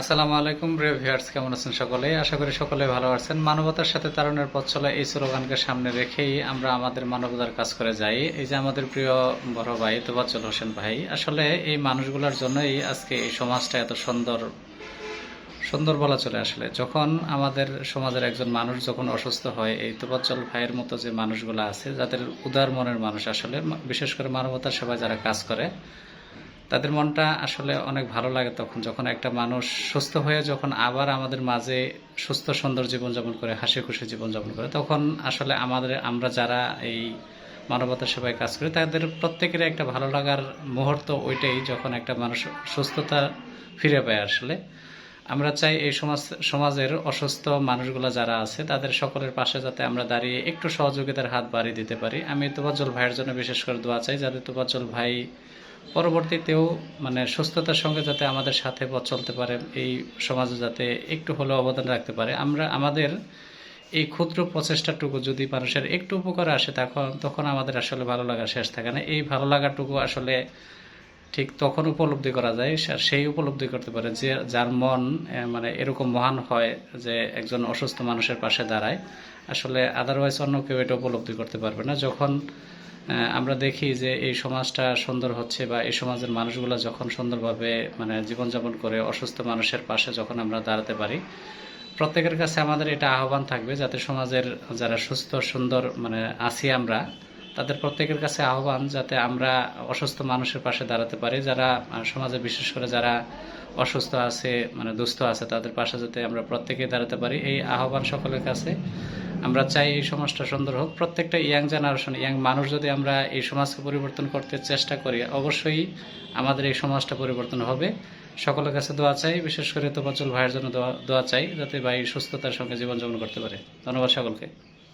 আসসালামু আলাইকুম প্রিয় ভিউয়ার্স, কেমন আছেন সকলে? আশা করি সকলে ভালো আছেন। মানবতার সাথে তারুণ্যের পথ চলা এই স্লোগানকে সামনে রেখেই আমরা আমাদের মানবতার কাজ করে যাই। এই যে আমাদের প্রিয় বড় ভাই তোফাজ্জল হোসেন ভাই, আসলে এই মানুষগুলোর জন্যই আজকে এই সমাজটা এত সুন্দর সুন্দর বলা চলে। আসলে যখন আমাদের সমাজের একজন মানুষ যখন অসুস্থ হয়, এই তোফাজ্জল ভাইয়ের মতো যে মানুষগুলো আছে, যাদের উদার মনের মানুষ, আসলে বিশেষ করে মানবতার সেবায় যারা কাজ করে, তাদের মনটা আসলে অনেক ভালো লাগে তখন যখন একটা মানুষ সুস্থ হয়ে যখন আবার আমাদের মাঝে সুস্থ সুন্দর জীবনযাপন করে, হাসি খুশি জীবনযাপন করে, তখন আসলে আমরা যারা এই মানবতার সেবায় কাজ করি তাদের প্রত্যেকেরই একটা ভালো লাগার মুহূর্ত ওইটাই, যখন একটা মানুষ সুস্থতা ফিরে পায়। আসলে আমরা চাই এই সমাজের অসুস্থ মানুষগুলো যারা আছে তাদের সকলের পাশে যাতে আমরা দাঁড়িয়ে একটু সহযোগিতার হাত বাড়িয়ে দিতে পারি। আমি তোফাজ্জল ভাইয়ের জন্য বিশেষ করে দোয়া চাই, যাতে তোফাজ্জল ভাই পরবর্তীতেও সুস্থতার সঙ্গে যাতে আমাদের সাথে পথ চলতে পারে, এই সমাজে যাতে একটু হলেও অবদান রাখতে পারে। আমরা আমাদের এই ক্ষুদ্র প্রচেষ্টাটুকু যদি মানুষের একটু উপকারে আসে, তখন আমাদের আসলে ভালো লাগা শেষ থাকে না। এই ভালো লাগাটুকু আসলে ঠিক তখন উপলব্ধি করা যায়, আর সেই উপলব্ধি করতে পারে যে যার মন এরকম মহান হয় যে একজন অসুস্থ মানুষের পাশে দাঁড়ায়। আসলে আদারওয়াইজ অন্য কেউ এটা উপলব্ধি করতে পারবে না। যখন আমরা দেখি যে এই সমাজটা সুন্দর হচ্ছে, বা এই সমাজের মানুষগুলো যখন সুন্দরভাবে জীবনযাপন করে অসুস্থ মানুষের পাশে যখন আমরা দাঁড়াতে পারি, প্রত্যেকের কাছে আমাদের এটা আহ্বান থাকবে যাতে সমাজের যারা সুস্থ সুন্দর আছি আমরা, তাদের প্রত্যেকের কাছে আহ্বান যাতে আমরা অসুস্থ মানুষের পাশে দাঁড়াতে পারি। যারা সমাজে বিশেষ করে যারা অসুস্থ আছে, দুস্থ আছে, তাদের পাশে যাতে আমরা প্রত্যেকেই দাঁড়াতে পারি, এই আহ্বান সকলের কাছে। আমরা চাই এই সমাজটা সুন্দর হোক। প্রত্যেকটা ইয়াং জেনারেশন, ইয়াং মানুষ যদি আমরা এই সমাজকে পরিবর্তন করতে চেষ্টা করি, অবশ্যই আমাদের এই সমাজটা পরিবর্তন হবে। সকলের কাছে দোয়া চাই, বিশেষ করে তোফাজ্জল ভাইয়ের জন্য দোয়া চাই যাতে ভাই সুস্থতার সঙ্গে জীবনযাপন করতে পারে। ধন্যবাদ সকলকে।